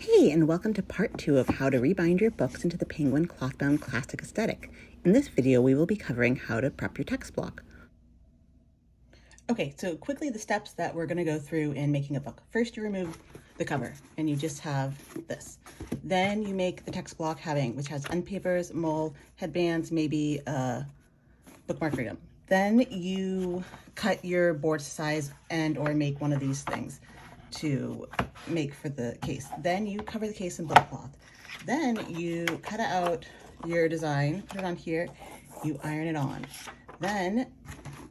Hey, and welcome to part 2 of how to rebind your books into the Penguin Clothbound Classic aesthetic. In this video, we will be covering how to prep your text block. Okay, so quickly the steps that we're going to go through in making a book. First, you remove the cover, and you just have this. Then you make the text block which has end papers, mole, headbands, maybe a bookmark freedom. Then you cut your board size and or make one of these things to make for the case. Then you cover the case in book cloth. Then you cut out your design, put it on here, you iron it on. Then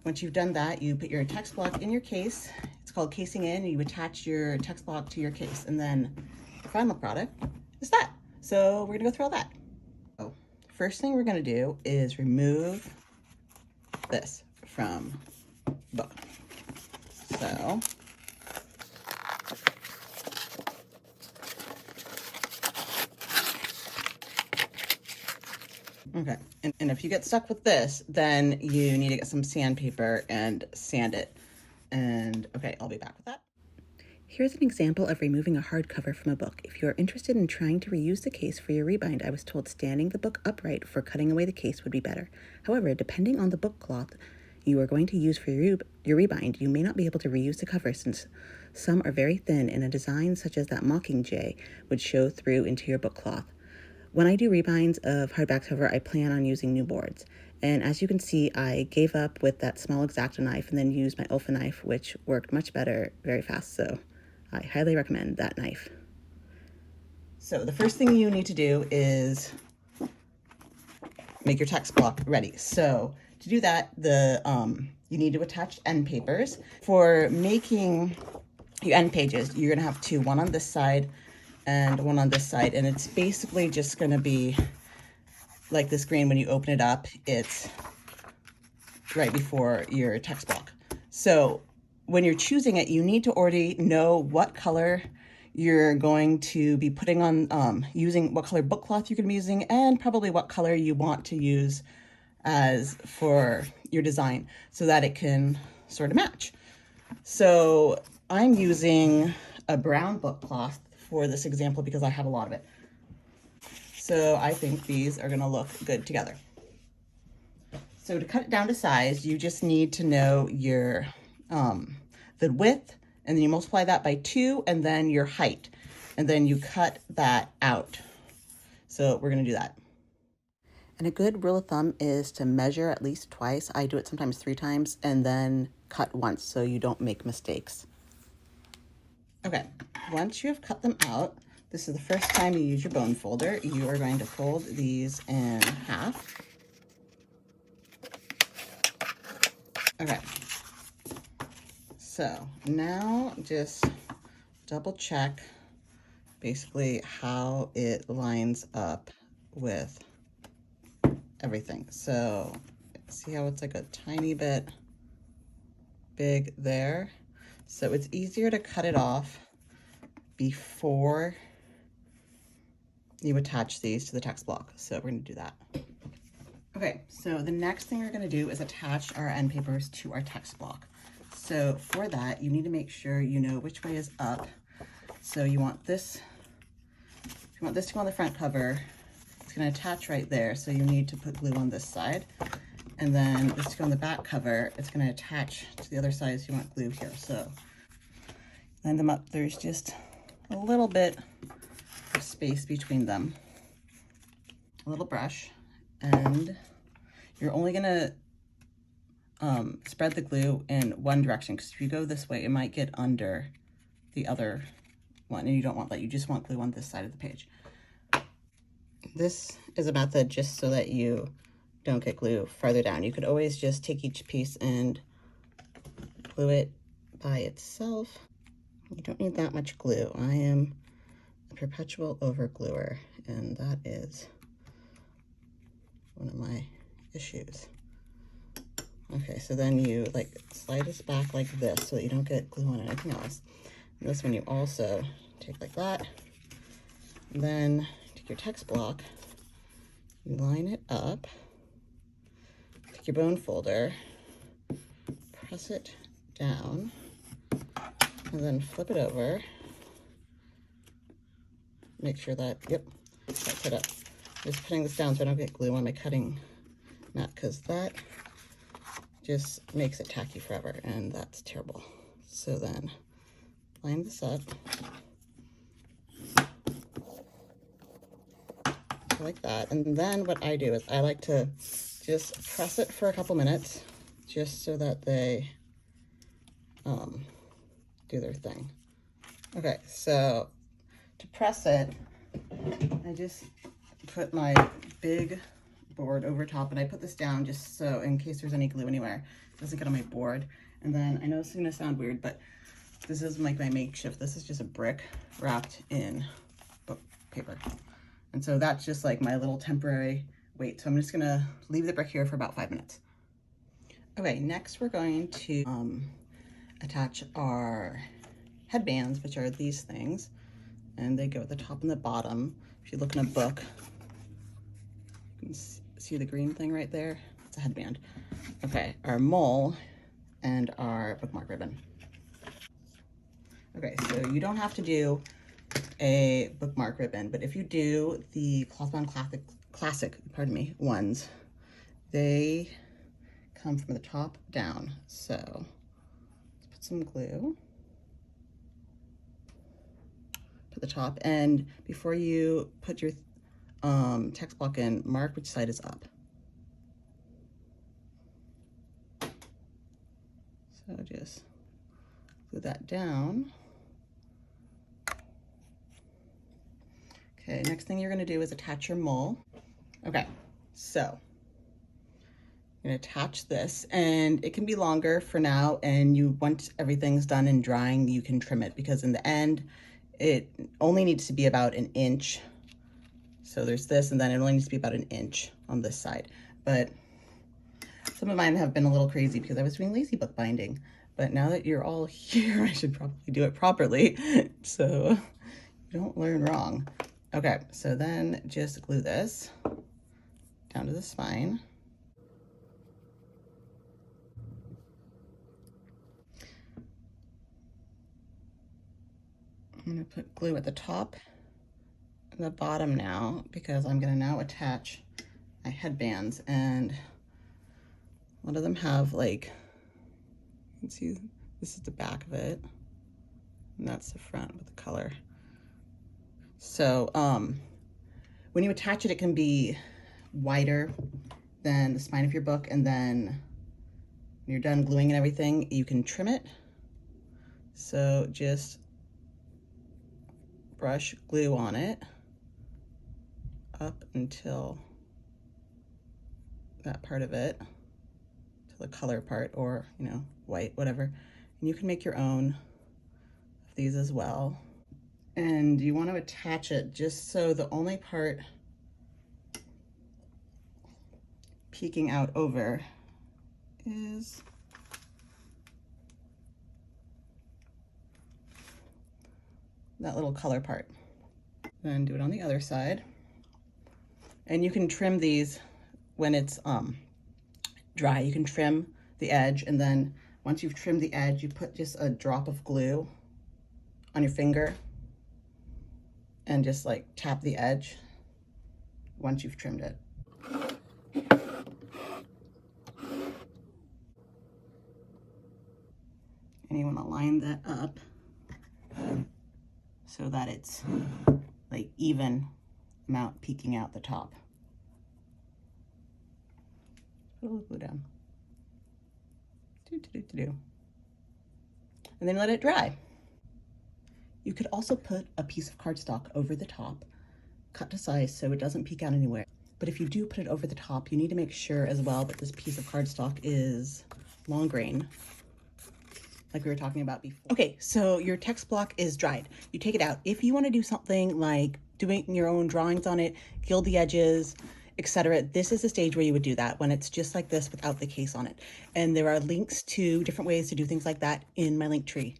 once you've done that, you put your text block in your case. It's called casing in, and you attach your text block to your case. And then the final product is that. So we're gonna go through all that. So first thing we're gonna do is remove this from book. So okay, and if you get stuck with this, then you need to get some sandpaper and sand it. And okay, I'll be back with that. Here's an example of removing a hardcover from a book. If you are interested in trying to reuse the case for your rebind, I was told standing the book upright for cutting away the case would be better. However, depending on the book cloth you are going to use for your rebind, you may not be able to reuse the cover since some are very thin and a design such as that mockingjay would show through into your book cloth. When I do rebinds of hardback cover, I plan on using new boards. And as you can see, I gave up with that small X-Acto knife and then used my Olfa knife, which worked much better very fast. So I highly recommend that knife. So the first thing you need to do is make your text block ready. So to do that, you need to attach end papers. For making your end pages, you're gonna have two, one on this side and one on this side, and it's basically just going to be like this screen. When you open it up, it's right before your text block. So when you're choosing it, you need to already know what color you're going to be putting on, using what color book cloth you're going to be using, and probably what color you want to use as for your design so that it can sort of match. So I'm using a brown book cloth for this example because I have a lot of it. So I think these are gonna look good together. So to cut it down to size, you just need to know your the width, and then you multiply that by 2, and then your height, and then you cut that out. So we're gonna do that. And a good rule of thumb is to measure at least twice. I do it sometimes 3 times, and then cut once so you don't make mistakes. Okay, once you have cut them out, this is the first time you use your bone folder. You are going to fold these in half. Okay, so now just double check basically how it lines up with everything. So see how it's like a tiny bit big there? So it's easier to cut it off before you attach these to the text block. So we're going to do that. Okay, so the next thing we're going to do is attach our end papers to our text block. So for that, you need to make sure you know which way is up. So you want this, if you want this to go on the front cover, it's going to attach right there. So you need to put glue on this side. And then this to go on the back cover, it's going to attach to the other side, so you want glue here. So line them up. There's just a little bit of space between them. A little brush, and you're only going to spread the glue in one direction, because if you go this way, it might get under the other one, and you don't want that. You just want glue on this side of the page. This is a method just so that you don't get glue farther down. You could always just take each piece and glue it by itself. You don't need that much glue. I am a perpetual overgluer, and that is one of my issues. Okay, so then you like slide this back like this so that you don't get glue on anything else. And this one you also take like that. And then take your text block, you line it up, take your bone folder, press it down, and then flip it over make sure that, yep, that's it up. I'm just putting this down so I don't get glue on my cutting mat, because that just makes it tacky forever, and that's terrible. So then line this up like that, and then what I do is I like to just press it for a couple minutes just so that they do their thing. Okay, so to press it, I just put my big board over top, and I put this down just so in case there's any glue anywhere, it doesn't get on my board. And then I know this is gonna sound weird, but this is like my makeshift. This is just a brick wrapped in book paper. And so that's just like my little temporary weight. So I'm just gonna leave the brick here for about 5 minutes. Okay, next we're going to attach our headbands, which are these things, and they go at the top and the bottom. If you look in a book, you can see the green thing right there. It's a headband. Okay, our mole and our bookmark ribbon. Okay, so you don't have to do a bookmark ribbon, but if you do the Clothbound classic, pardon me, ones, they come from the top down. So let's put some glue to the top, and before you put your text block in, mark which side is up. So just glue that down. Okay, next thing you're gonna do is attach your mole. Okay, so I'm gonna attach this, and it can be longer for now, and once everything's done and drying, you can trim it, because in the end, it only needs to be about 1 inch. So there's this, and then it only needs to be about 1 inch on this side. But some of mine have been a little crazy because I was doing lazy book binding. But now that you're all here, I should probably do it properly so you don't learn wrong. Okay, so then just glue this down to the spine. I'm gonna put glue at the top and the bottom now, because I'm gonna now attach my headbands, and a lot of them have, like, you can see this is the back of it, and that's the front with the color. So when you attach it, it can be wider than the spine of your book, and then when you're done gluing and everything, you can trim it. So just brush glue on it up until that part of it, to the color part, or, you know, white, whatever. And you can make your own of these as well. And you want to attach it just so the only part peeking out over is that little color part. Then do it on the other side. And you can trim these when it's dry. You can trim the edge, and then once you've trimmed the edge, you put just a drop of glue on your finger and just like tap the edge once you've trimmed it. And you want to line that up so that it's like even amount peeking out the top. Put a little glue down. And then let it dry. You could also put a piece of cardstock over the top, cut to size so it doesn't peek out anywhere. But if you do put it over the top, you need to make sure as well that this piece of cardstock is long grain, like we were talking about before. Okay, so your text block is dried. You take it out. If you want to do something like doing your own drawings on it, gild the edges, etc., this is the stage where you would do that, when it's just like this without the case on it. And there are links to different ways to do things like that in my link tree.